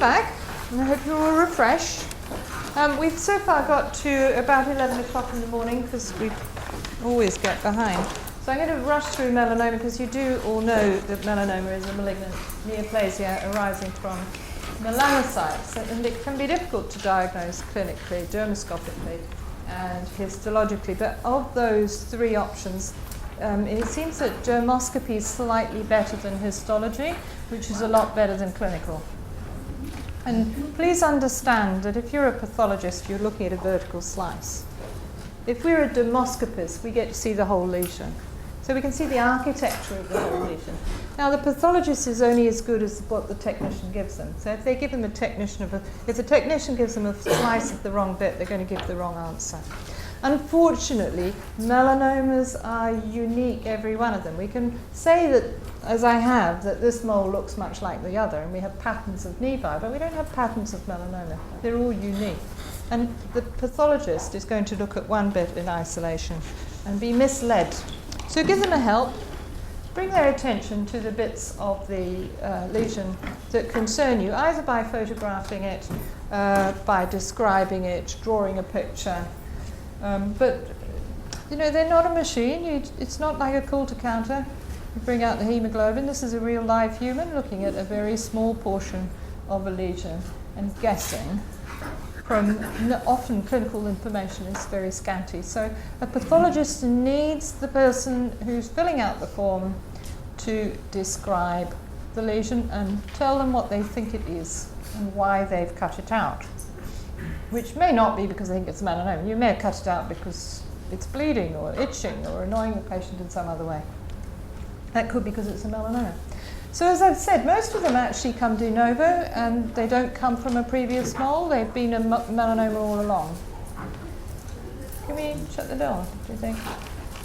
back, and I hope you're all refreshed. We've so far got to about 11 o'clock in the morning because we always get behind. So I'm going to rush through melanoma because you do all know that melanoma is a malignant neoplasia arising from melanocytes, and it can be difficult to diagnose clinically, dermoscopically and histologically. But of those three options, it seems that dermoscopy is slightly better than histology, which is a lot better than clinical. And please understand that if you're a pathologist, you're looking at a vertical slice. If we're a dermoscopist, we get to see the whole lesion. So we can see the architecture of the whole lesion. Now, the pathologist is only as good as what the technician gives them. So if they give them if the technician gives them a slice of the wrong bit, they're going to give the wrong answer. Unfortunately, melanomas are unique, every one of them. We can say that, as I have, that this mole looks much like the other, and we have patterns of nevi, but we don't have patterns of melanoma. They're all unique. And the pathologist is going to look at one bit in isolation and be misled. So give them a help, bring their attention to the bits of the lesion that concern you, either by photographing it, by describing it, drawing a picture. But, you know, they're not a machine. It's not like a call to counter. You bring out the hemoglobin. This is a real live human looking at a very small portion of a lesion and guessing. Often clinical information is very scanty. So a pathologist needs the person who's filling out the form to describe the lesion and tell them what they think it is and why they've cut it out, which may not be because they think it's melanoma. You may have cut it out because it's bleeding or itching or annoying the patient in some other way. That could be because it's a melanoma. So as I've said, most of them actually come de novo, and they don't come from a previous mole. They've been a melanoma all along. Can we shut the door, do you think?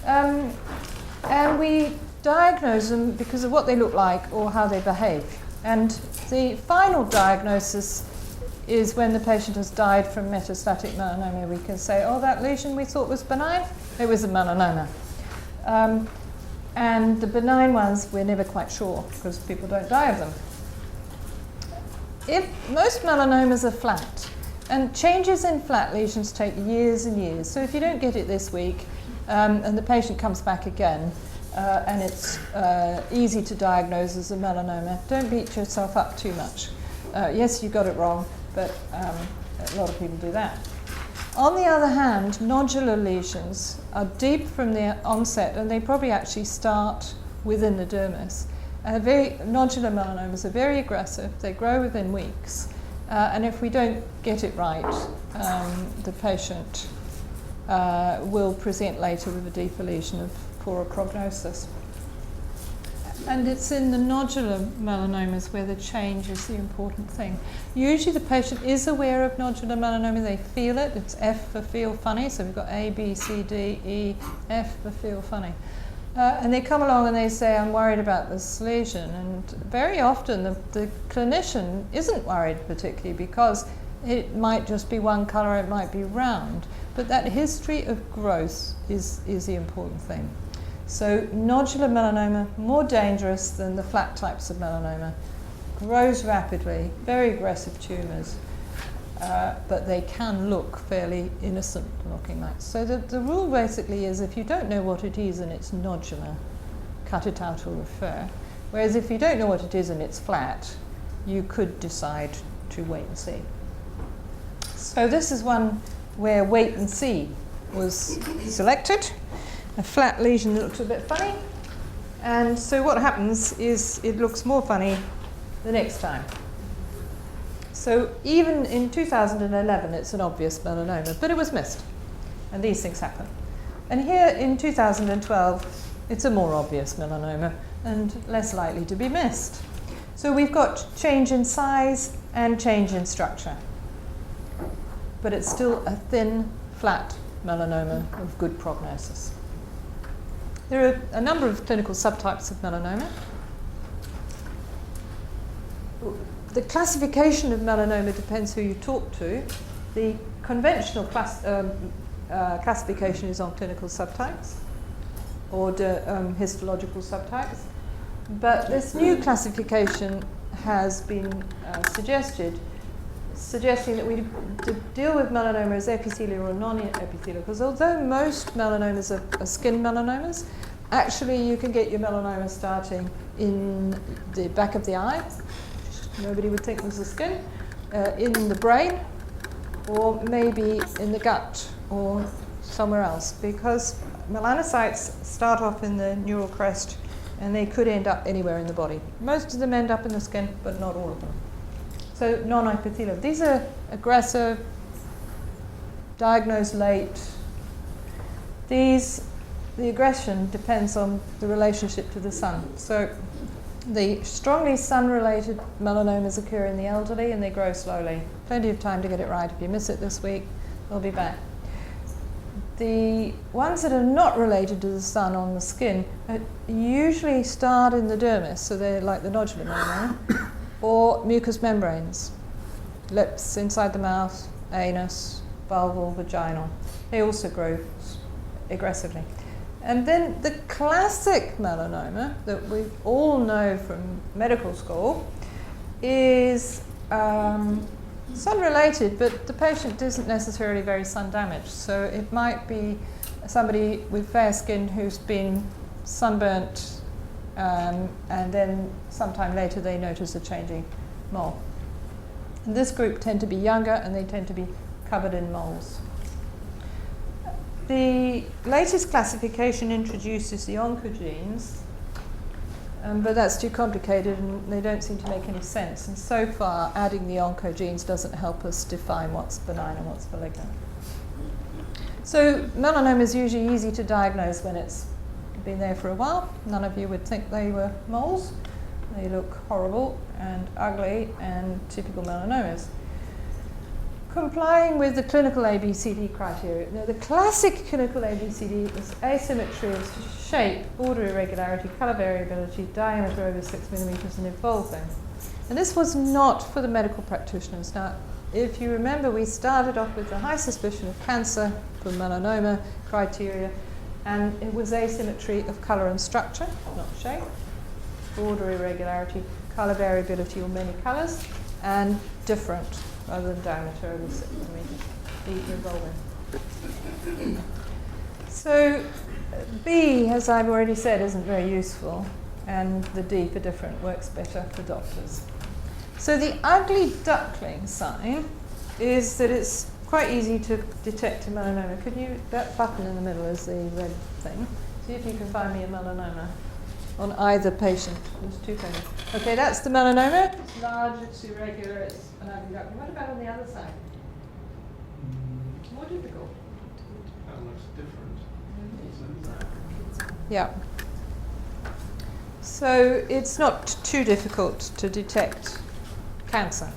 And we diagnose them because of what they look like or how they behave. And the final diagnosis is when the patient has died from metastatic melanoma. We can say, oh, that lesion we thought was benign, it was a melanoma. And the benign ones, we're never quite sure because people don't die of them. Most melanomas are flat, and changes in flat lesions take years and years. So if you don't get it this week, and the patient comes back again, and it's easy to diagnose as a melanoma, don't beat yourself up too much. Yes, you got it wrong, but a lot of people do that. On the other hand, nodular lesions are deep from the onset, and they probably actually start within the dermis. Nodular melanomas are very aggressive. They grow within weeks. And if we don't get it right, the patient will present later with a deeper lesion of poorer prognosis. And it's in the nodular melanomas where the change is the important thing. Usually the patient is aware of nodular melanoma, they feel it. It's F for feel funny, so we've got A, B, C, D, E, F for feel funny. And they come along and they say, I'm worried about this lesion. And very often the clinician isn't worried particularly because it might just be one colour, it might be round. But that history of growth is the important thing. So nodular melanoma, more dangerous than the flat types of melanoma, grows rapidly, very aggressive tumours, but they can look fairly innocent looking like. So the rule basically is if you don't know what it is and it's nodular, cut it out or refer. Whereas if you don't know what it is and it's flat, you could decide to wait and see. So this is one where wait and see was selected. A flat lesion that looks a bit funny, and so what happens is it looks more funny the next time. So even in 2011 it's an obvious melanoma, but it was missed, and these things happen. And here in 2012 it's a more obvious melanoma and less likely to be missed. So we've got change in size and change in structure, but it's still a thin, flat melanoma of good prognosis. There are a number of clinical subtypes of melanoma. The classification of melanoma depends who you talk to. The conventional classification is on clinical subtypes or histological subtypes. But this new classification has been suggested suggesting that we deal with melanoma as epithelial or non-epithelial, because although most melanomas are skin melanomas, actually you can get your melanoma starting in the back of the eye. Nobody would think this is skin. In the brain, or maybe in the gut, or somewhere else, because melanocytes start off in the neural crest and they could end up anywhere in the body. Most of them end up in the skin, but not all of them. So non-epithelial. These are aggressive, diagnosed late. The aggression depends on the relationship to the sun. So the strongly sun-related melanomas occur in the elderly and they grow slowly. Plenty of time to get it right. If you miss it this week, they'll be back. The ones that are not related to the sun on the skin usually start in the dermis, so they're like the nodular melanoma, or mucous membranes, lips, inside the mouth, anus, vulval, vaginal. They also grow aggressively. And then the classic melanoma that we all know from medical school is sun-related, but the patient isn't necessarily very sun-damaged. So it might be somebody with fair skin who's been sunburnt, and then sometime later they notice a changing mole. And this group tend to be younger and they tend to be covered in moles. The latest classification introduces the oncogenes, but that's too complicated and they don't seem to make any sense. And so far, adding the oncogenes doesn't help us define what's benign and what's malignant. So melanoma is usually easy to diagnose when it's been there for a while. None of you would think they were moles. They look horrible and ugly and typical melanomas. Complying with the clinical ABCD criteria. Now, the classic clinical ABCD is asymmetry of shape, border irregularity, colour variability, diameter over 6 millimeters, and involving. And this was not for the medical practitioners. Now, if you remember, we started off with the high suspicion of cancer for melanoma criteria, and it was asymmetry of colour and structure, not shape, border irregularity, colour variability or many colours, and different rather than diameter over 6 millimeters, the involving. So B, as I've already said, isn't very useful, and the D for different works better for doctors. So the ugly duckling sign is that it's quite easy to detect a melanoma. Could you, that button in the middle is the red thing. See if you can find me a melanoma on either patient. There's two things. Okay, that's the melanoma. It's large, it's irregular, it's an ugly duckling. What about on the other side? More difficult. That looks different. Yeah. So it's not too difficult to detect cancer.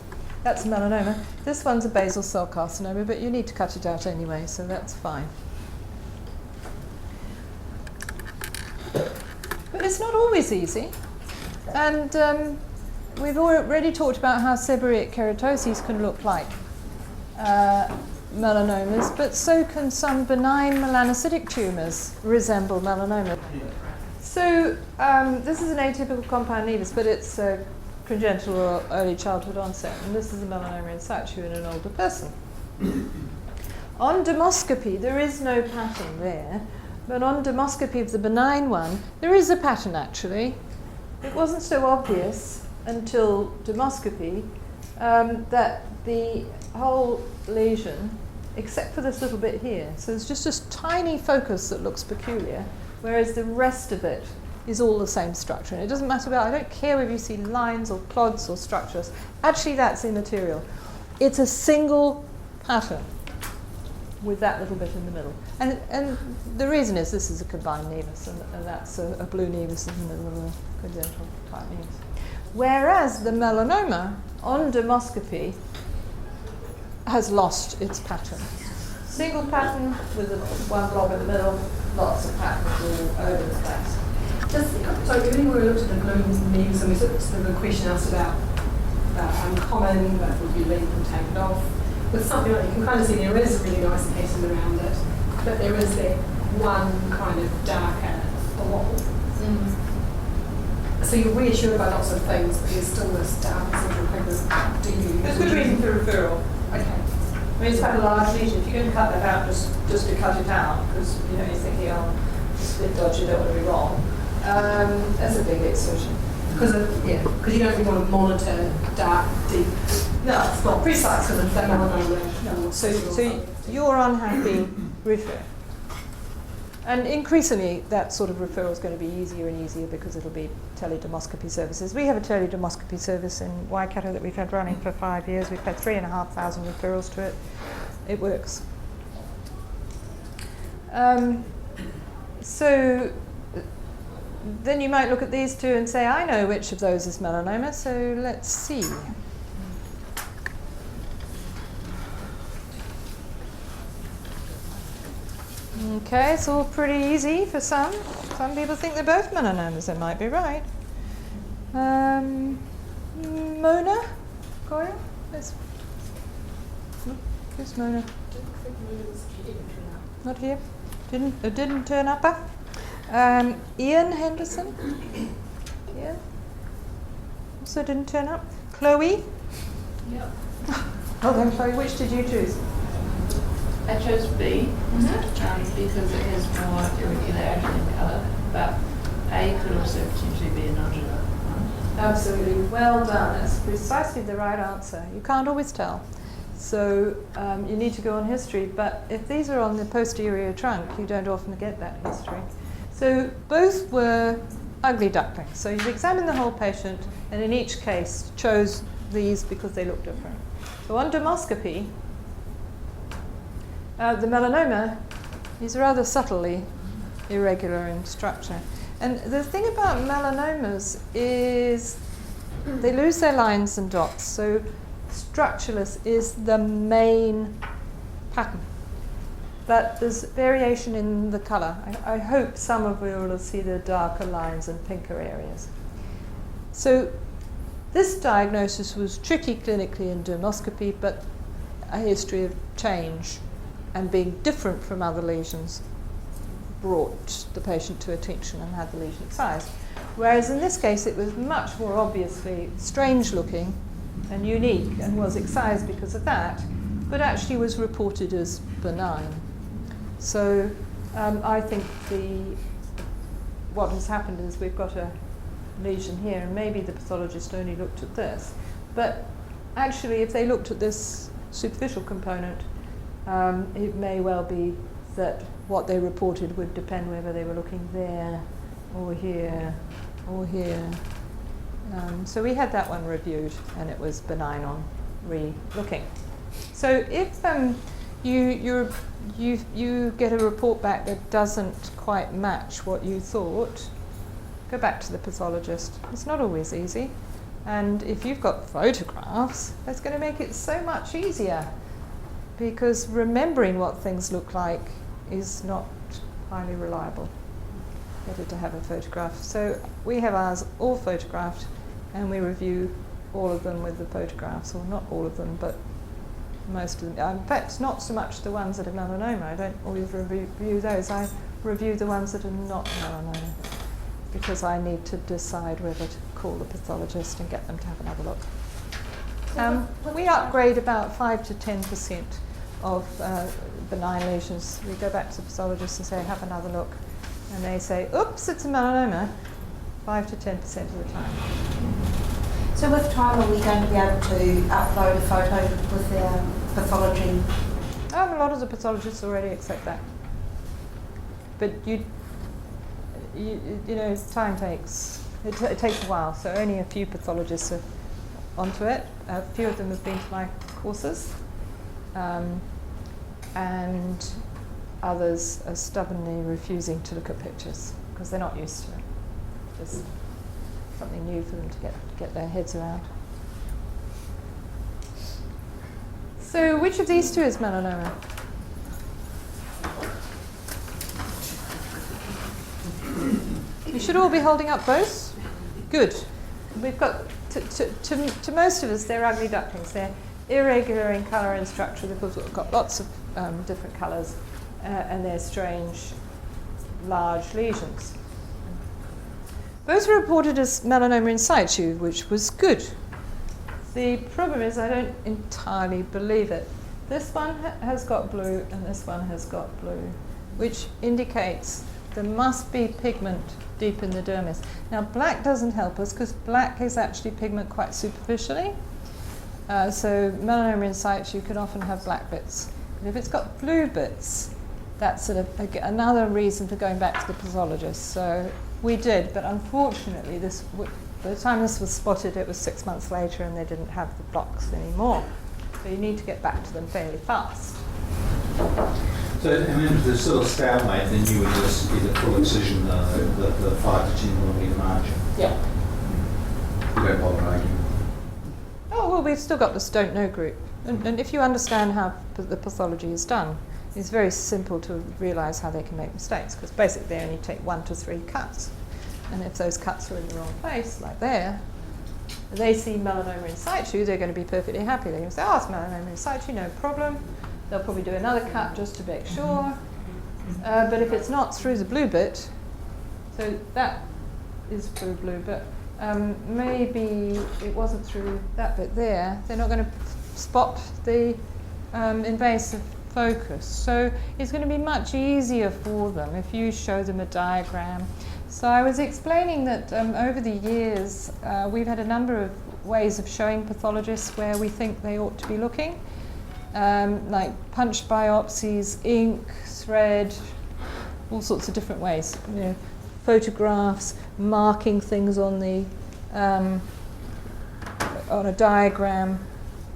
That's melanoma. This one's a basal cell carcinoma, but you need to cut it out anyway, so that's fine. But it's not always easy. And we've already talked about how seborrhoeic keratoses can look like melanomas, but so can some benign melanocytic tumours resemble melanoma. So this is an atypical compound nevus, but it's congenital or early childhood onset, and this is a melanoma in situ in an older person. On dermoscopy, there is no pattern there, but on dermoscopy of the benign one, there is a pattern actually. It wasn't so obvious until dermoscopy that the whole lesion, except for this little bit here, so there's just a tiny focus that looks peculiar, whereas the rest of it is all the same structure. And it doesn't matter about, I don't care whether you see lines or clods or structures. Actually, that's immaterial. It's a single pattern with that little bit in the middle. And the reason is this is a combined nevus, and that's a blue nevus in the middle of a congenital type nevus. Whereas the melanoma on dermoscopy has lost its pattern. Single pattern with one blob in the middle, lots of patterns all over the place. Sorry, when we looked at the globes and nevus, and we sort of a question asked about uncommon, that would be linked and taken off. With something like, you can kind of see there is a really nice pattern around it, but there is that one kind of darker blob. So you're reassured by lots of things, but there's still this doubt central pregnant. Do you? There's good reason for referral. Okay. I mean, it's quite a large lesion. If you're going to cut that out just to cut it out, because you're thinking, oh, it's a bit dodgy, you don't want to be wrong. That's a big excision. Because you don't really want to monitor dark, deep. No, It's not precise because of the melanoma. No. So you're unhappy, refer. And increasingly, that sort of referral is going to be easier and easier because it'll be teledermoscopy services. We have a teledermoscopy service in Waikato that we've had running for 5 years. We've had 3,500 referrals to it. It works. So then you might look at these two and say, I know which of those is melanoma, so let's see. Okay, it's all pretty easy for some. Some people think they're both melanomas. They might be right. Mona? Goyle? Who's Mona? Not here? Didn't turn up? Ian Henderson? Yeah. Also didn't turn up. Chloe? Yep. Oh, then Chloe, which did you choose? I chose B because it has more irregularity in colour, but A could also potentially be a nodular one. Absolutely, well done. That's precisely the right answer. You can't always tell. So you need to go on history, but if these are on the posterior trunk, you don't often get that history. So both were ugly ducklings. So you've examined the whole patient, and in each case chose these because they look different. So on dermoscopy, the melanoma is rather subtly irregular in structure. And the thing about melanomas is they lose their lines and dots. So structureless is the main pattern. But there's variation in the colour. I hope some of you will see the darker lines and pinker areas. So this diagnosis was tricky clinically in dermoscopy, but a history of change and being different from other lesions brought the patient to attention and had the lesion excised. Whereas in this case it was much more obviously strange looking and unique and was excised because of that, but actually was reported as benign. So I think what has happened is we've got a lesion here, and maybe the pathologist only looked at this, but actually if they looked at this superficial component, it may well be that what they reported would depend whether they were looking there or here or here. So we had that one reviewed, and it was benign on re-looking. So if you get a report back that doesn't quite match what you thought, go back to the pathologist. It's not always easy. And if you've got photographs, that's going to make it so much easier, because remembering what things look like is not highly reliable. Better to have a photograph. So we have ours all photographed, and we review all of them with the photographs, or not all of them, but most of them. In fact, not so much the ones that are melanoma. I don't always review those. I review the ones that are not melanoma, because I need to decide whether to call the pathologist and get them to have another look. We upgrade about 5 to 10% of benign lesions. We go back to the pathologist and say, have another look. And they say, oops, it's a melanoma, 5 to 10% of the time. So with time, are we going to be able to upload a photo with our pathology? A lot of the pathologists already accept that. But you know, time takes, it takes a while, so only a few pathologists are onto it. A few of them have been to my courses, and others are stubbornly refusing to look at pictures because they're not used to it. Just something new for them to get their heads around. So which of these two is melanoma? You should all be holding up both. Good. We've got, to most of us, they're ugly ducklings. They're irregular in colour and structure because we've got lots of different colours, and they're strange, large lesions. Both were reported as melanoma in situ, which was good. The problem is I don't entirely believe it. This one has got blue and this one has got blue, which indicates there must be pigment deep in the dermis. Now, black doesn't help us because black is actually pigment quite superficially. So melanoma in situ can often have black bits. But if it's got blue bits, that's sort of another reason for going back to the pathologist. So we did, but unfortunately, by the time this was spotted, it was 6 months later and they didn't have the blocks anymore. So you need to get back to them fairly fast. So, and then if there's sort of stalemate, then you would just get a full excision, the 5 to 10 millimetre margin. Yeah. You don't bother arguing. Oh, well, we've still got this don't know group. And if you understand how the pathology is done, it's very simple to realise how they can make mistakes, because basically they only take 1 to 3 cuts. And if those cuts are in the wrong place, like there, they see melanoma in situ, they're going to be perfectly happy. They're going to say, oh, it's melanoma in situ, no problem. They'll probably do another cut just to make sure. But if it's not through the blue bit, so that is through blue, but maybe it wasn't through that bit there, they're not going to spot the invasive focus. So it's going to be much easier for them if you show them a diagram. So I was explaining that over the years we've had a number of ways of showing pathologists where we think they ought to be looking, like punch biopsies, ink, thread, all sorts of different ways. You know, photographs, marking things on the on a diagram.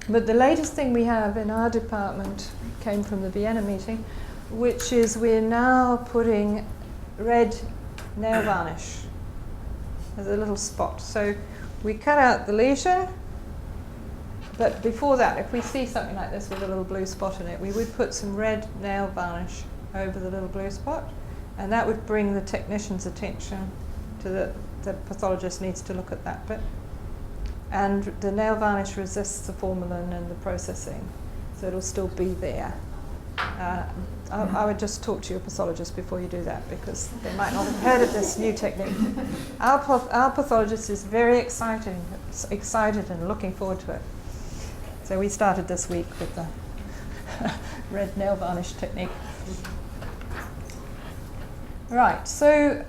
But the latest thing we have in our department came from the Vienna meeting, which is we're now putting red nail varnish as a little spot. So we cut out the lesion, but before that, if we see something like this with a little blue spot in it, we would put some red nail varnish over the little blue spot, and that would bring the technician's attention to the pathologist needs to look at that bit. And the nail varnish resists the formalin and the processing, so it'll still be there. I would just talk to your pathologist before you do that, because they might not have heard of this new technique. Our pathologist is very excited and looking forward to it. So we started this week with the red nail varnish technique. Right, so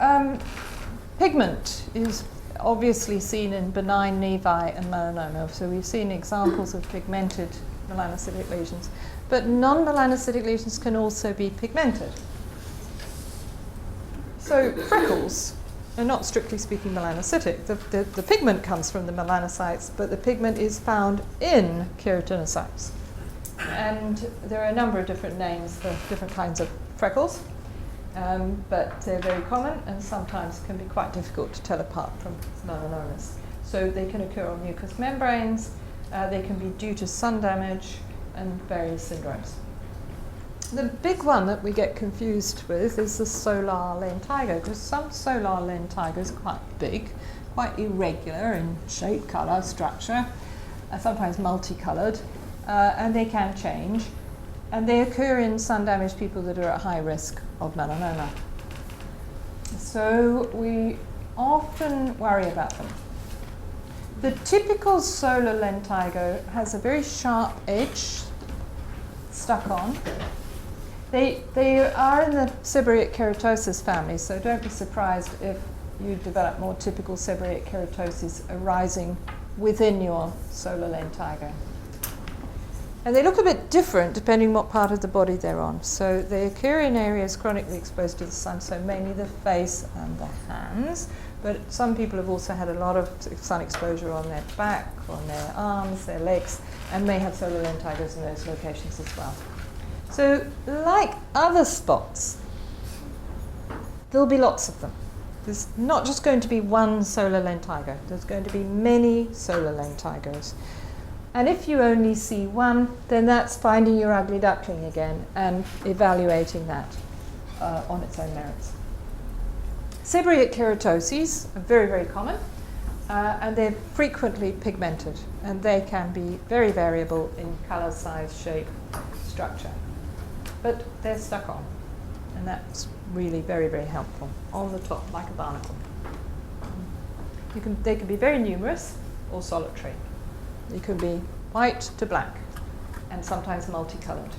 pigment is obviously seen in benign nevi and melanoma. So we've seen examples of pigmented melanocytic lesions. But non-melanocytic lesions can also be pigmented. So freckles are not strictly speaking melanocytic. The pigment comes from the melanocytes, but the pigment is found in keratinocytes. And there are a number of different names for different kinds of freckles, but they're very common and sometimes can be quite difficult to tell apart from melanomas. So they can occur on mucous membranes, they can be due to sun damage, and various syndromes. The big one that we get confused with is the solar lentigo, because some solar lentigos are quite big, quite irregular in shape, colour, structure, sometimes multicoloured, and they can change, and they occur in sun-damaged people that are at high risk of melanoma. So we often worry about them. The typical solar lentigo has a very sharp edge stuck on. They are in the Seborrhoeic keratosis family, so don't be surprised if you develop more typical Seborrhoeic keratosis arising within your solar lentigo. And they look a bit different depending what part of the body they're on. So they occur in areas chronically exposed to the sun, so mainly the face and the hands. But some people have also had a lot of sun exposure on their back, on their arms, their legs, and may have solar lentigos in those locations as well. So, like other spots, there'll be lots of them. There's not just going to be one solar lentigo, there's going to be many solar lentigos. And if you only see one, then that's finding your ugly duckling again and evaluating that on its own merits. Seborrhoeic keratoses are very, very common, and they're frequently pigmented, and they can be very variable in colour, size, shape, structure. But they're stuck on, and that's really very, very helpful on the top, like a barnacle. They can be very numerous or solitary. They could be white to black and sometimes multicolored.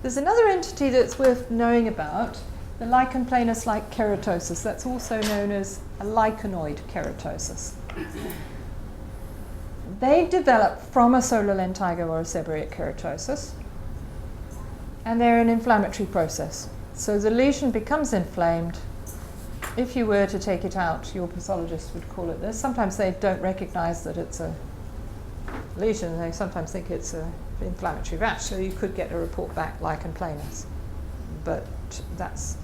There's another entity that's worth knowing about, the lichen planus-like keratosis. That's also known as a lichenoid keratosis. They develop from a solar lentigo or a seborrheic keratosis, and they're an inflammatory process. So the lesion becomes inflamed. If you were to take it out, your pathologist would call it this. Sometimes they don't recognize that it's a lesion. They sometimes think it's an inflammatory rash, so you could get a report back lichen planus. But that's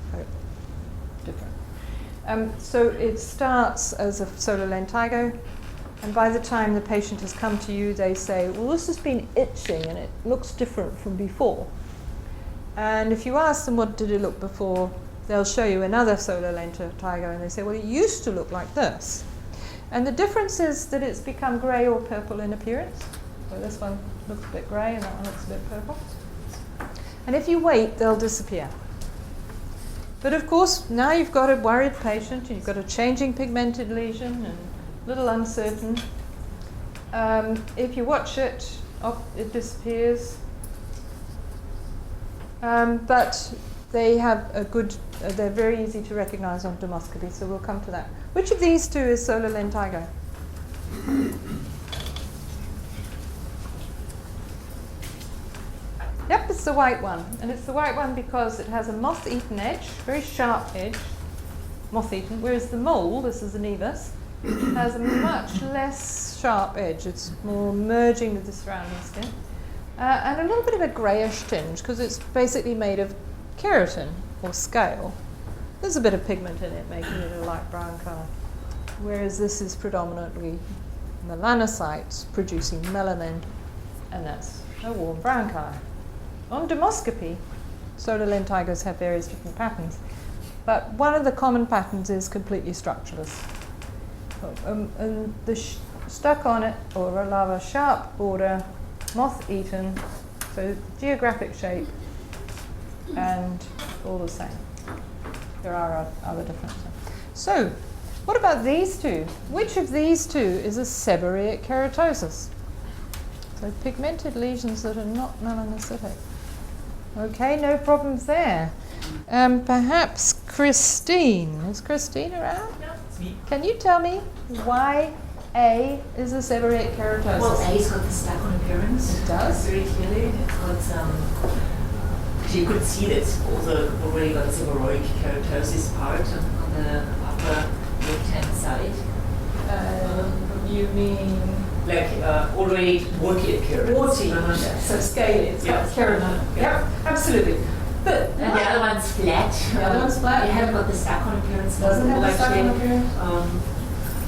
different. So it starts as a solar lentigo, and by the time the patient has come to you, they say, well, this has been itching and it looks different from before. And if you ask them what did it look before, they'll show you another solar lentigo and they say, well, it used to look like this. And the difference is that it's become grey or purple in appearance. So this one looks a bit grey and that one looks a bit purple. And if you wait, they'll disappear. But of course, now you've got a worried patient, and you've got a changing pigmented lesion and a little uncertain. If you watch it, it disappears. But they have a good, they're very easy to recognize on dermoscopy, so we'll come to that. Which of these two is solar lentigo? Yep, it's the white one. And it's the white one because it has a moth-eaten edge, very sharp edge, moth-eaten, whereas the mole, this is the nevus, has a much less sharp edge. It's more merging with the surrounding skin. And a little bit of a greyish tinge because it's basically made of keratin or scale. There's a bit of pigment in it, making it a light brown colour. Whereas this is predominantly melanocytes producing melanin, and that's a warm brown colour. On dermoscopy, solar lentigos have various different patterns, but one of the common patterns is completely structureless. And the stuck on it, or rather sharp border, moth-eaten, so geographic shape, and all the same. There are other differences. So, what about these two? Which of these two is a seborrheic keratosis? So pigmented lesions that are not melanocytic. Okay, no problems there. Perhaps Christine. Is Christine around? Yeah, it's me. Can you tell me why A is a seborrheic keratosis? Well, A's got the stuck-on appearance. It does? Very clearly. It's got you could see that it's also already got a seborrhoeic keratosis part on the upper left-hand side. You mean Like already warty appearance. warty? So scaly. It's got keratin. Yep, absolutely. But And the other one's flat. The other one's flat. They haven't got the stuck-on appearance. Doesn't have the Actually, stuck-on appearance.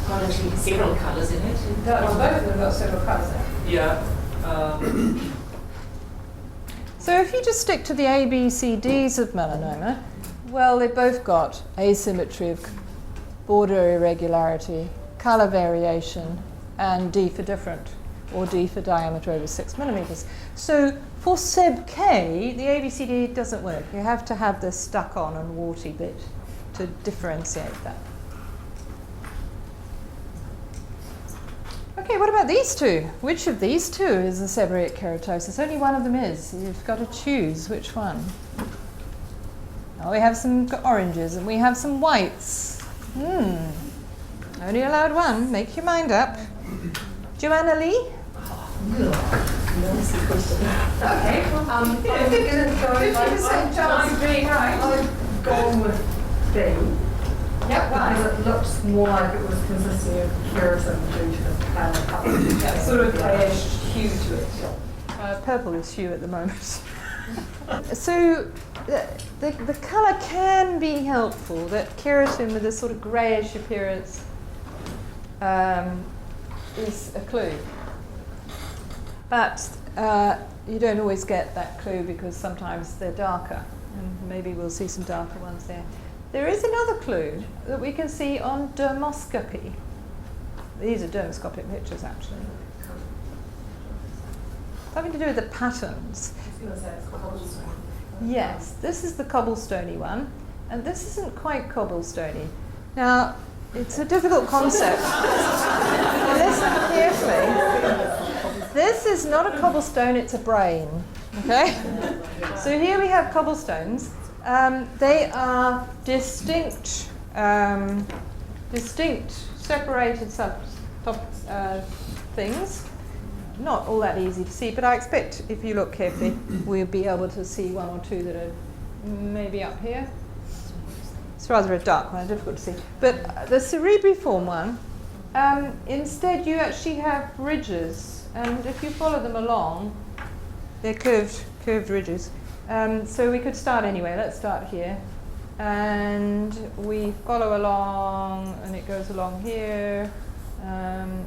got actually several colours in it. Well, both of them got several colours there. Yeah. So if you just stick to the A, B, C, Ds of melanoma, well, they both got asymmetry of border irregularity, colour variation, and D for different, or D for diameter over 6 millimeters. So for Seb K, the ABCD doesn't work. You have to have this stuck on and warty bit to differentiate that. Okay, what about these two? Which of these two is a seborrheic keratosis? Only one of them is. You've got to choose which one. Oh, we have some oranges and we have some whites. Only allowed one. Make your mind up. Joanna Lee? Okay. I think it's going 50% chance of being right. I've gone with B. Yep, Because it looks more like it was consisting of keratin due to the pale colour. Yeah, sort of greyish hue to it. Purple is hue at the moment. So the colour can be helpful. That keratin with this sort of greyish appearance is a clue. But you don't always get that clue because sometimes they're darker. And maybe we'll see some darker ones there. There is another clue that we can see on dermoscopy. These are dermoscopic pictures, actually. Something to do with the patterns. I was going to say it's cobblestone. Yes, this is the cobblestoney one, and this isn't quite cobblestoney. Now, It's a difficult concept. Listen carefully. This is not a cobblestone, it's a brain. Okay? So here we have cobblestones. They are distinct, separated things. Not all that easy to see, but I expect if you look carefully, we'll be able to see one or two that are maybe up here. It's rather a dark one, difficult to see. But the cerebriform one, instead you actually have ridges, and if you follow them along, they're curved ridges. So we could start anyway. Let's start here. And we follow along, and it goes along here,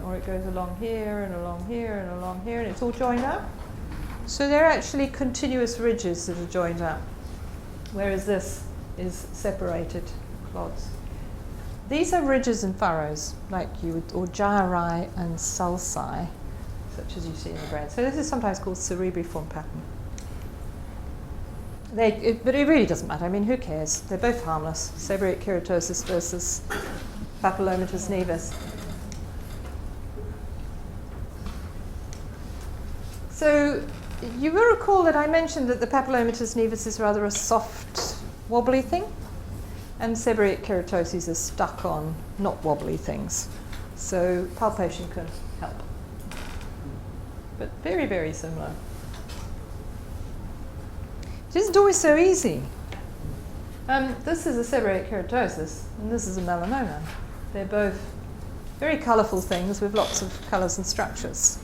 or it goes along here, and along here, and along here, and it's all joined up. So they're actually continuous ridges that are joined up, whereas this is separated clods. These are ridges and furrows, like you would, or gyri and sulci, such as you see in the brain. So this is sometimes called cerebriform pattern. But it really doesn't matter. I mean, who cares? They're both harmless. Seborrhoeic keratosis versus papillomatous nevus. So you will recall that I mentioned that the papillomatous nevus is rather a soft, wobbly thing, and seborrhoeic keratosis is stuck on not wobbly things. So palpation can help. But very, very similar. It isn't always so easy. This is a seborrhoeic keratosis, and this is a melanoma. They're both very colourful things with lots of colours and structures.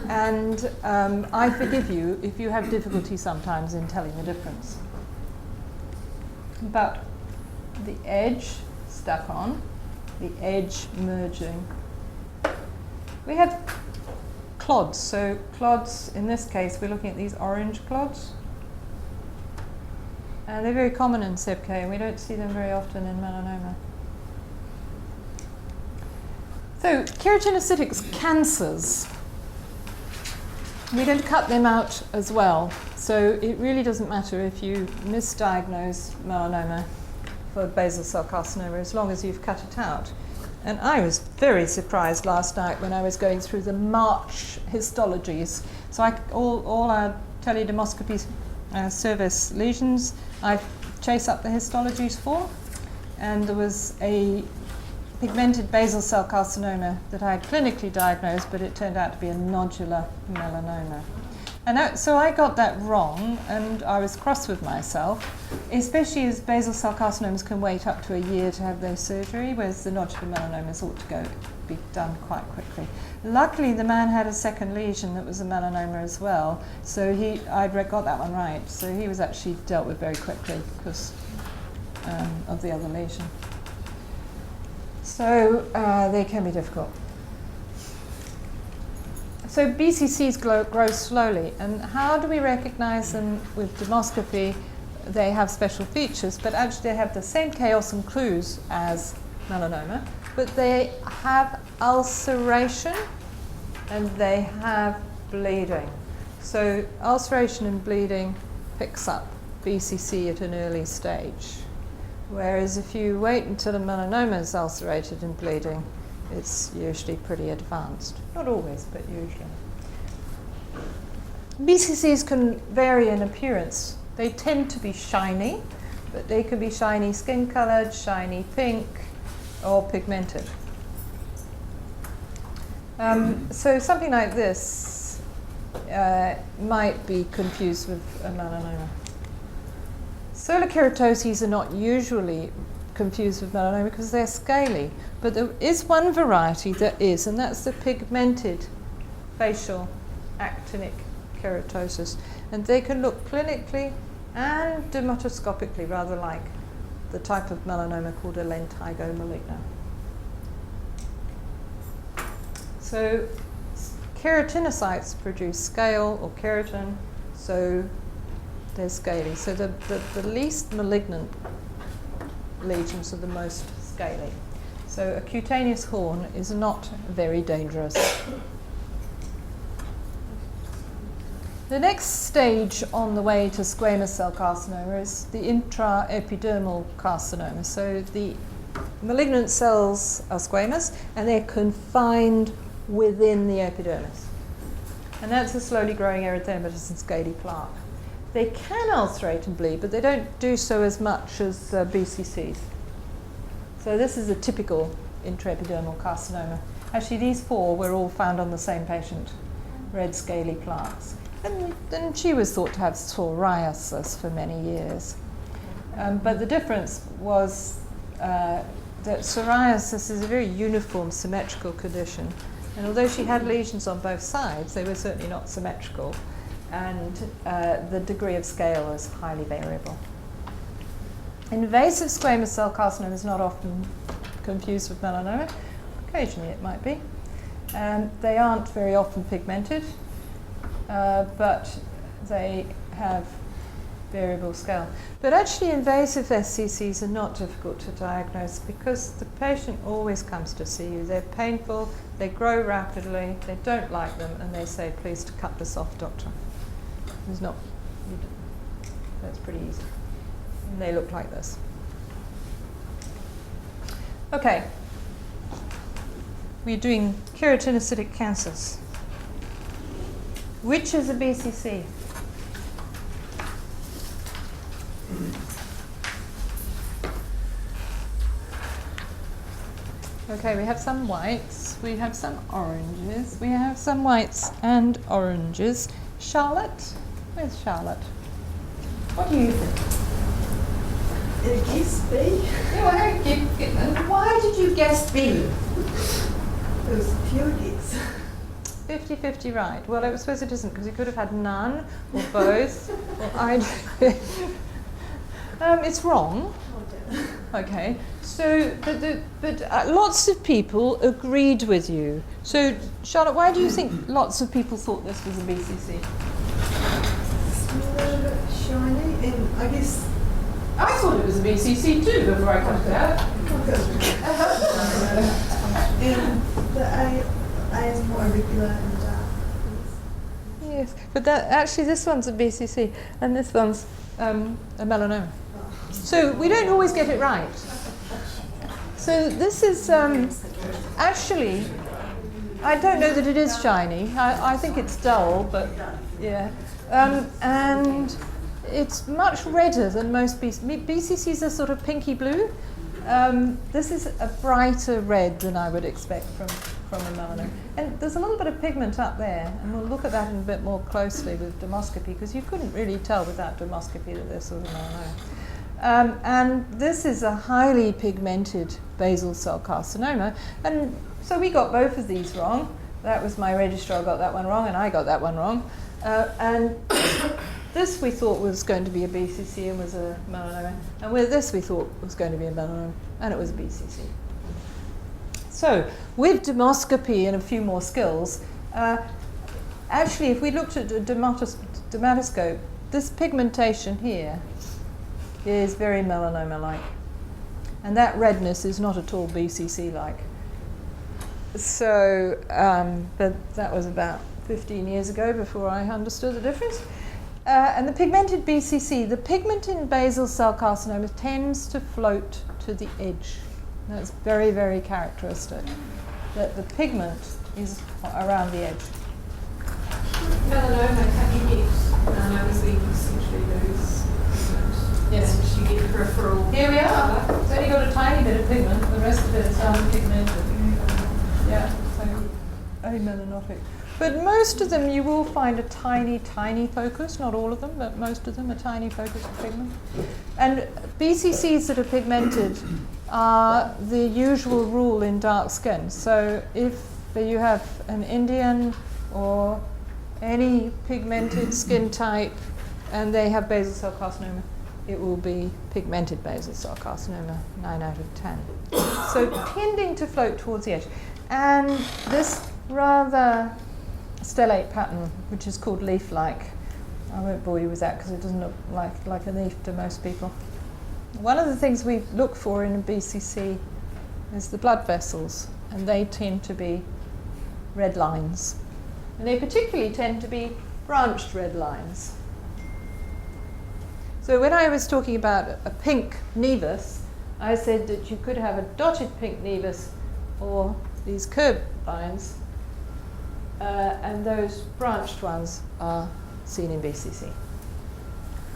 And I forgive you if you have difficulty sometimes in telling the difference. But the edge stuck on, the edge merging. We have clods. So clods, in this case, we're looking at these orange clods. And they're very common in SebK, and we don't see them very often in melanoma. So keratinocytic cancers. We're going to cut them out as well. So it really doesn't matter if you misdiagnose melanoma for basal cell carcinoma as long as you've cut it out. And I was very surprised last night when I was going through the March histologies. So all our teledermoscopy service lesions, I chase up the histologies for. And there was a pigmented basal cell carcinoma that I had clinically diagnosed, but it turned out to be a nodular melanoma. And so I got that wrong, and I was cross with myself, especially as basal cell carcinomas can wait up to a year to have their surgery, whereas the nodular melanomas ought to be done quite quickly. Luckily, the man had a second lesion that was a melanoma as well, so I'd got that one right. So he was actually dealt with very quickly because of the other lesion. So they can be difficult. So BCCs grow slowly, and how do we recognize them with dermoscopy? They have special features, but actually they have the same chaos and clues as melanoma, but they have ulceration and they have bleeding. So ulceration and bleeding picks up BCC at an early stage. Whereas if you wait until a melanoma is ulcerated and bleeding, it's usually pretty advanced. Not always, but usually. BCCs can vary in appearance. They tend to be shiny, but they can be shiny skin-coloured, shiny pink, or pigmented. So something like this might be confused with a melanoma. Solar keratoses are not usually confused with melanoma because they're scaly, but there is one variety that is, and that's the pigmented facial actinic keratosis. And they can look clinically and dermatoscopically rather like the type of melanoma called a lentigo maligna. So keratinocytes produce scale or keratin, so they're scaly. So the least malignant lesions are the most scaly. So a cutaneous horn is not very dangerous. The next stage on the way to squamous cell carcinoma is the intraepidermal carcinoma. So the malignant cells are squamous, and they're confined within the epidermis. And that's a slowly growing erythematous and scaly plaque. They can ulcerate and bleed, but they don't do so as much as BCCs. So this is a typical intraepidermal carcinoma. Actually, these 4 were all found on the same patient, red scaly plaques. And then she was thought to have psoriasis for many years. But the difference was that psoriasis is a very uniform, symmetrical condition. And although she had lesions on both sides, they were certainly not symmetrical. And the degree of scale is highly variable. Invasive squamous cell carcinoma is not often confused with melanoma. Occasionally it might be. They aren't very often pigmented, but they have variable scale. But actually invasive SCCs are not difficult to diagnose because the patient always comes to see you. They're painful, they grow rapidly, they don't like them, and they say, please to cut this off, doctor. There's not, that's pretty easy. And they look like this. Okay. We're doing keratinocytic cancers. Which is a BCC? Okay, we have some whites, we have some oranges, we have some whites and oranges. Charlotte? Where's Charlotte? What do you think? Guess B. And why did you guess B? It was a pure guess. 50-50 right. Well, I suppose it isn't because you could have had none or both or either. It's wrong. Okay. So, but lots of people agreed with you. So, Charlotte, why do you think lots of people thought this was a BCC? It's a little bit shiny, and I guess I thought it was a BCC too before I cut it out. and the A is more irregular and dark. Yes, but that actually this one's a BCC and this one's a melanoma. So we don't always get it right. So this is actually, I don't know that it is shiny. I think it's dull, but yeah. And it's much redder than most BCCs are sort of pinky blue. This is a brighter red than I would expect from a melanoma. And there's a little bit of pigment up there, and we'll look at that in a bit more closely with dermoscopy, because you couldn't really tell without dermoscopy that there's sort of melanoma. And this is a highly pigmented basal cell carcinoma. And so we got both of these wrong. That was my registrar got that one wrong, and I got that one wrong. And this we thought was going to be a BCC and was a melanoma. And with this we thought was going to be a melanoma, and it was a BCC. So with dermoscopy and a few more skills, actually if we looked at a dermatoscope, this pigmentation here is very melanoma-like. And that redness is not at all BCC-like. So, but that was about 15 years ago before I understood the difference. And the pigmented BCC, the pigment in basal cell carcinoma tends to float to the edge. That's very, very characteristic, that the pigment is around the edge. Melanoma, can you get melanomas where you essentially lose pigment? Yes. And you get peripheral. Here we are. It's only got a tiny bit of pigment, the rest of it is unpigmented. Yeah, so amelanotic. But most of them you will find a tiny, tiny focus, not all of them, but most of them, a tiny focus of pigment. And BCCs that are pigmented are the usual rule in dark skin. So if you have an Indian or any pigmented skin type and they have basal cell carcinoma, it will be pigmented basal cell carcinoma, 9 out of 10. So tending to float towards the edge. And this rather stellate pattern, which is called leaf-like. I won't bore you with that because it doesn't look like a leaf to most people. One of the things we look for in a BCC is the blood vessels, and they tend to be red lines. And they particularly tend to be branched red lines. So when I was talking about a pink nevus, I said that you could have a dotted pink nevus or these curved lines, and those branched ones are seen in BCC.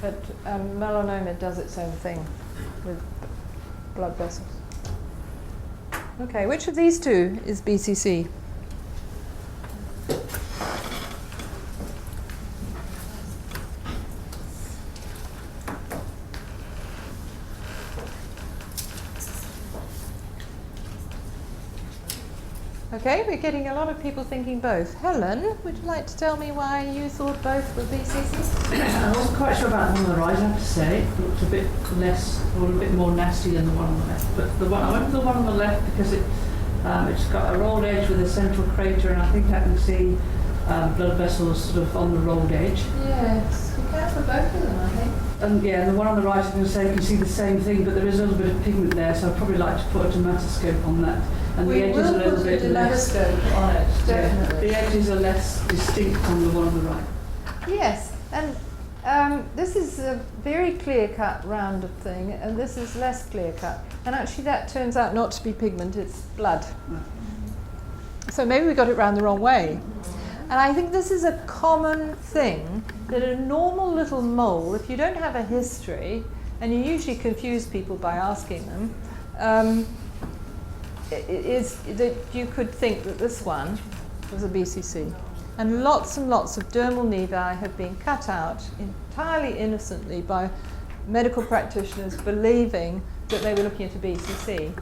But melanoma does its own thing with blood vessels. Okay, which of these two is BCC? Okay, we're getting a lot of people thinking both. Helen, would you like to tell me why you thought both were BCC? I wasn't quite sure about the one on the right, I have to say. It looked a bit less, or a bit more nasty than the one on the left. But I went for the one on the left because it's got a rolled edge with a central crater, and I think I can see blood vessels sort of on the rolled edge. Yes, you can for both of them, I think. And yeah, the one on the right, I'm going to say you can see the same thing, but there is a little bit of pigment there, so I'd probably like to put a dermatoscope on that. And the edges are a little bit less. On it, definitely. The edges are less distinct on the one on the right. Yes, and this is a very clear-cut rounded thing, and this is less clear-cut. And actually that turns out not to be pigment, it's blood. So maybe we got it round the wrong way. And I think this is a common thing, that a normal little mole, if you don't have a history, and you usually confuse people by asking them, is that you could think that this one was a BCC. And lots of dermal nevi have been cut out entirely innocently by medical practitioners believing that they were looking at a BCC.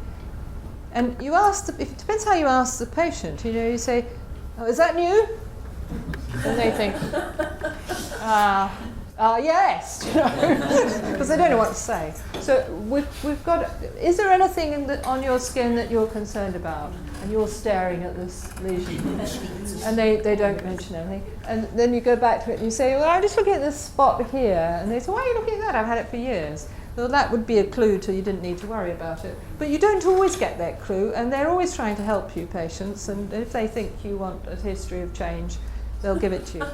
And you ask, it depends how you ask the patient. You know, you say, "Oh, is that new?" And they think, yes, because they don't know what to say. So we've got, is there anything on your skin that you're concerned about? And you're staring at this lesion. And they don't mention anything. And then you go back to it and you say, well, I'm just looking at this spot here. And they say, why are you looking at that? I've had it for years. Well, that would be a clue to you didn't need to worry about it. But you don't always get that clue, and they're always trying to help you, patients. And if they think you want a history of change, they'll give it to you.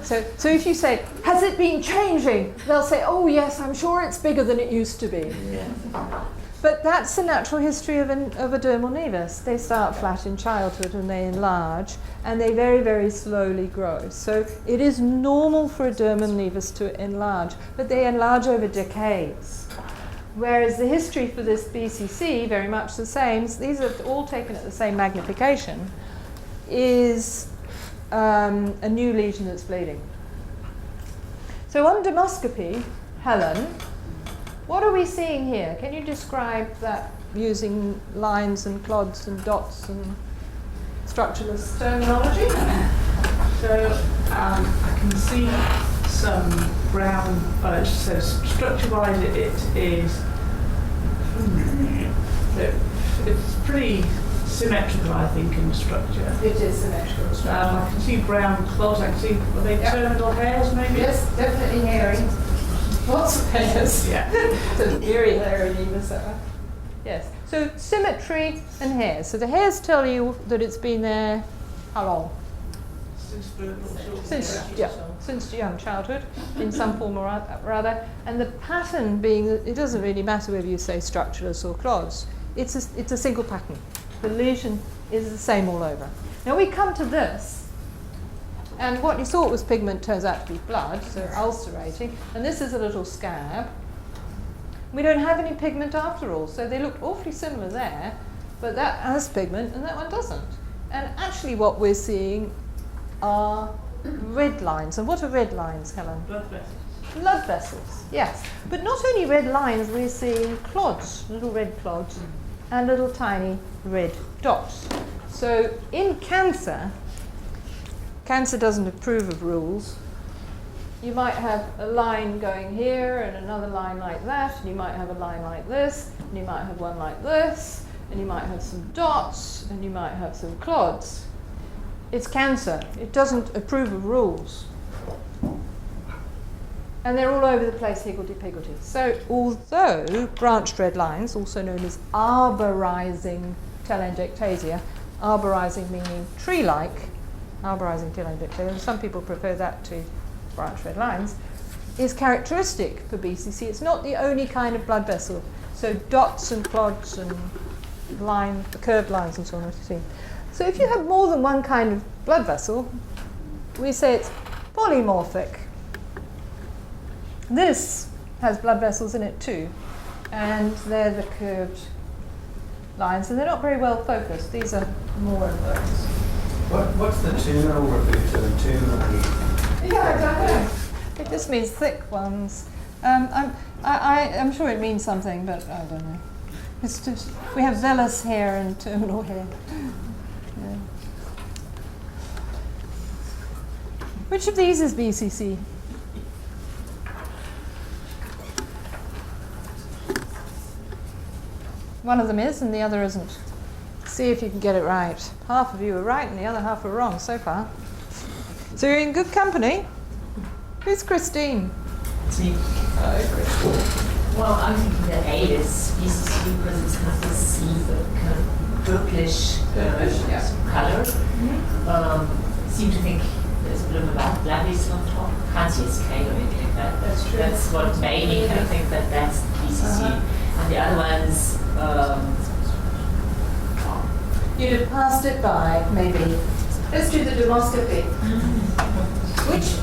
So if you say, has it been changing? They'll say, oh yes, I'm sure it's bigger than it used to be. Yeah. But that's the natural history of a dermal nevus. They start flat in childhood and they enlarge, and they very, very slowly grow. So it is normal for a dermal nevus to enlarge, but they enlarge over decades. Whereas the history for this BCC, very much the same, these are all taken at the same magnification, is a new lesion that's bleeding. So on dermoscopy, Helen, what are we seeing here? Can you describe that using lines and clods and dots and structureless terminology? So I can see some brown, so structure-wise it is, it's pretty symmetrical, I think, in structure. It is symmetrical structure. I can see brown clods, I can see, are they terminal hairs maybe? Yes, definitely hairy. Lots of hairs. Yeah. So very hairy nevus, that one. Yes. So symmetry and hairs. So the hairs tell you that it's been there how long? Since young childhood, in some form or other. And the pattern being that it doesn't really matter whether you say structureless or clods. It's a single pattern. The lesion is the same all over. Now we come to this. And what you thought was pigment turns out to be blood, so ulcerating. And this is a little scab. We don't have any pigment after all, so they look awfully similar there, but that has pigment and that one doesn't. And actually what we're seeing are red lines. And what are red lines, Helen? Blood vessels. Blood vessels, yes. But not only red lines, we're seeing clods, little red clods, and little tiny red dots. So in cancer, cancer doesn't approve of rules. You might have a line going here and another line like that, and you might have a line like this, and you might have one like this, and you might have some dots, and you might have some clods. It's cancer. It doesn't approve of rules. And they're all over the place, higgledy-piggledy. So although branched red lines, also known as arborizing telangiectasia, arborizing meaning tree-like, arborizing telangiectasia, some people prefer that to branched red lines, is characteristic for BCC. It's not the only kind of blood vessel. So dots and plots and curved lines and so on, what you see. So if you have more than one kind of blood vessel, we say it's polymorphic. This has blood vessels in it too, and they're the curved lines, and they're not very well focused. These are more of those. What's the terminal referred to? Terminal? Yeah, I don't know. It just means thick ones. I'm sure it means something, but I don't know. It's just, we have vellus hair and terminal hair. Yeah. Which of these is BCC? One of them is and the other isn't. See if you can get it right. Half of you are right and the other half are wrong so far. So you're in good company. Who's Christine? It's me. Christine. Well, I'm thinking that A is BCC because it's kind of this kind of purplish color. Seem to think there's a bit of a black vessel on top. Can't see a scale or anything like that. That's true. That's what made me kind of think that that's BCC. And the other ones, You'd have passed it by, maybe. Let's do the dermoscopy.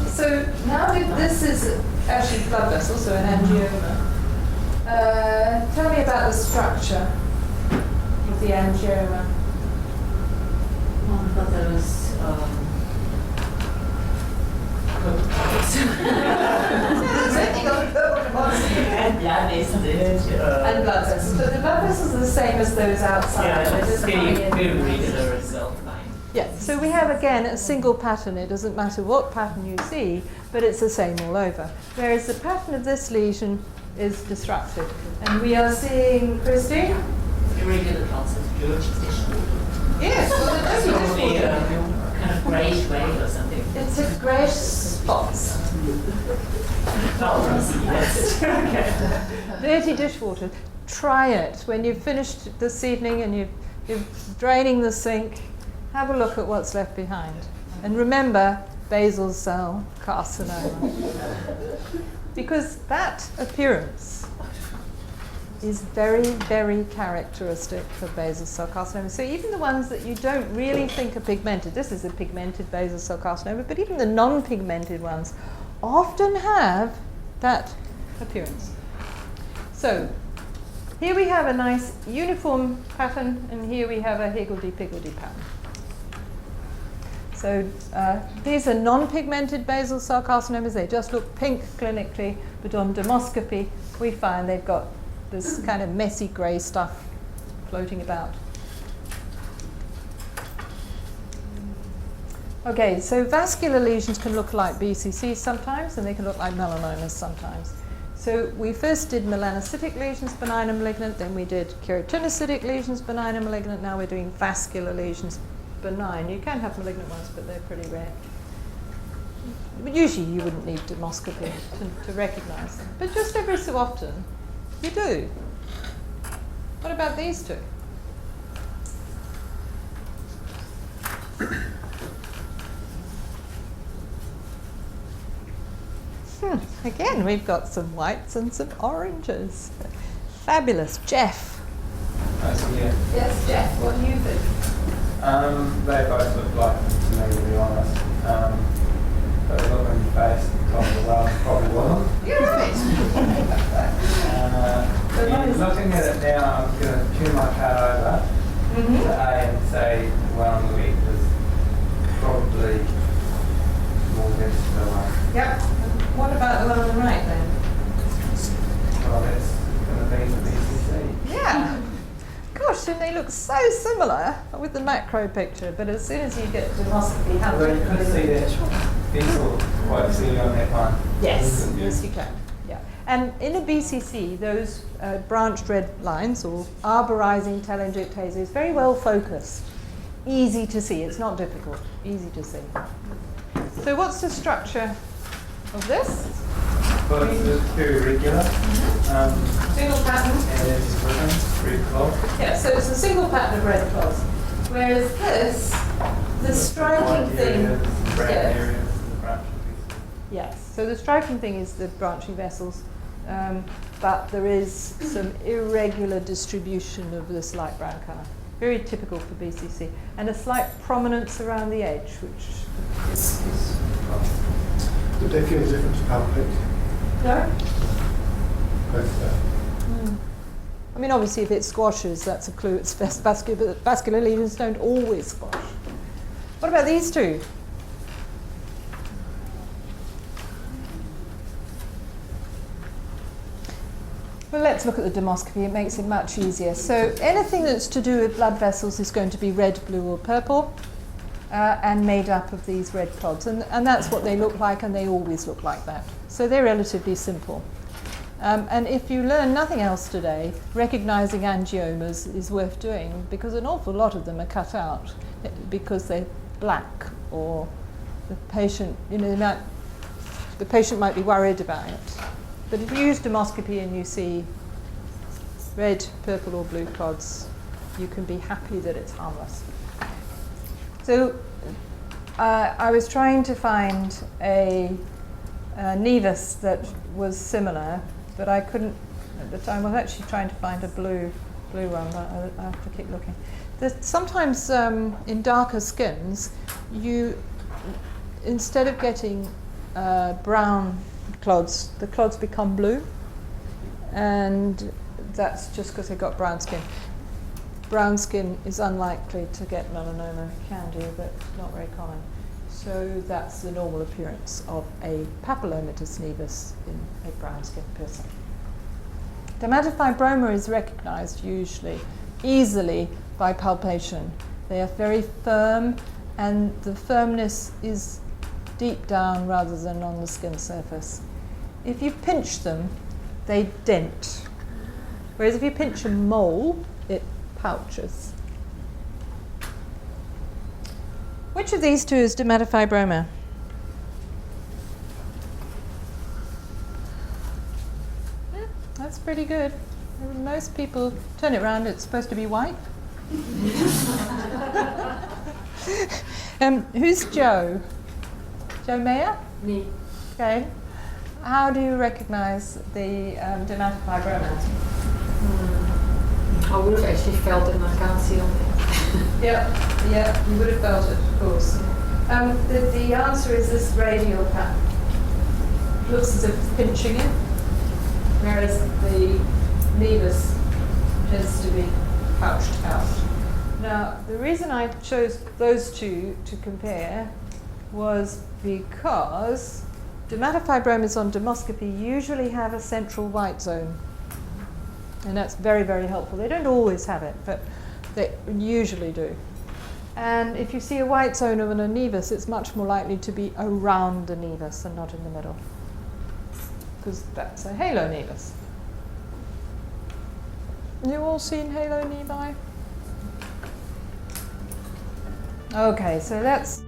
So now this is actually blood vessel, so an angioma. Tell me about the structure of the angioma. well, I thought that was and blood vessels. And blood vessels. But the blood vessels are the same as those outside. Yeah, They're it's just very, coming in. very regular result line. Yeah, so we have again a single pattern. It doesn't matter what pattern you see, but it's the same all over. Whereas the pattern of this lesion is disrupted. And we are seeing, Christine? Irregular plots of George extension. Yes, well, It's normally kind of greyish way or something. it's a greyish spots. Not easy, yes. Dirty dishwater. Try it when you've finished this evening and you're draining the sink. Have a look at what's left behind. And remember, basal cell carcinoma. Because that appearance is very, very characteristic for basal cell carcinoma. So even the ones that you don't really think are pigmented, this is a pigmented basal cell carcinoma, but even the non-pigmented ones often have that appearance. So here we have a nice uniform pattern, and here we have a higgledy-piggledy pattern. So these are non-pigmented basal cell carcinomas. They just look pink clinically, but on dermoscopy we find they've got this kind of messy grey stuff floating about. Okay, so vascular lesions can look like BCC sometimes, and they can look like melanomas sometimes. So we first did melanocytic lesions, benign and malignant, then we did keratinocytic lesions, benign and malignant, now we're doing vascular lesions, benign. You can have malignant ones, but they're pretty rare. But usually you wouldn't need dermoscopy to recognise them. But just every so often, you do. What about these two? Again, we've got some whites and some oranges. Fabulous. Jeff. Yeah. Yes, Jeff, what do you think? They both look like them to me, to be honest. But looking face top of the well, probably wasn't. You're right. Looking at it now, I'm going to tune my card over to A and say well on the left is probably more dense than the one. Yep. What about the one on the right then? Well, that's going to be the BCC. Yeah. Gosh, and they look so similar with the macro picture, but as soon as you get dermoscopy, how Well, you can see that vessel quite clearly on that one. Yes, yes you can. Yeah. And in a BCC, those branched red lines, or arborizing telangiectasia, is very well focused. Easy to see. It's not difficult. Easy to see. So what's the structure of this? Well, it's very regular. Single pattern. And it's written, red cloth. Yeah, so it's a single pattern of red cloths. Whereas this, the striking thing. Brown Yeah. areas, the branch. Yes, so the striking thing is the branching vessels, but there is some irregular distribution of this light brown colour. Very typical for BCC. And a slight prominence around the edge, which is Did they feel different to palpate? no? Both I mean, obviously, if it squashes, that's a clue it's vascular, but vascular lesions don't always squash. What about these two? Well, let's look at the dermoscopy. It makes it much easier. So anything that's to do with blood vessels is going to be red, blue, or purple, and made up of these red clods. And that's what they look like, and they always look like that. So they're relatively simple. And if you learn nothing else today, recognizing angiomas is worth doing, because an awful lot of them are cut out because they're black, or the patient, the patient might be worried about it. But if you use dermoscopy and you see red, purple, or blue clods, you can be happy that it's harmless. So I was trying to find a nevus that was similar, but I couldn't at the time. I was actually trying to find a blue one, but I have to keep looking. Sometimes in darker skins, you, instead of getting brown clods, the clods become blue, and that's just because they've got brown skin. Brown skin is unlikely to get melanoma. It can do, but not very common. So that's the normal appearance of a papillomatous nevus in a brown skinned person. Dermatofibroma is recognized usually easily by palpation. They are very firm, and the firmness is deep down rather than on the skin surface. If you pinch them, they dent. Whereas if you pinch a mole, it pouches. Which of these two is dermatofibroma? That's pretty good. Most people turn it around, it's supposed to be white. Who's Joe? Joe Mayer? Me. Okay. How do you recognize the dermatofibroma? I would have actually felt it, and I can't see on it. Yeah, you would have felt it, of course. The answer is this radial pattern. Looks as if it's pinching it, whereas the nevus tends to be pouched out. Now, the reason I chose those two to compare was because dermatofibromas on dermoscopy usually have a central white zone. And that's very, very helpful. They don't always have it, but they usually do. And if you see a white zone of an nevus, it's much more likely to be around the nevus and not in the middle, because that's a halo nevus. You all seen halo nevi? Okay, so let's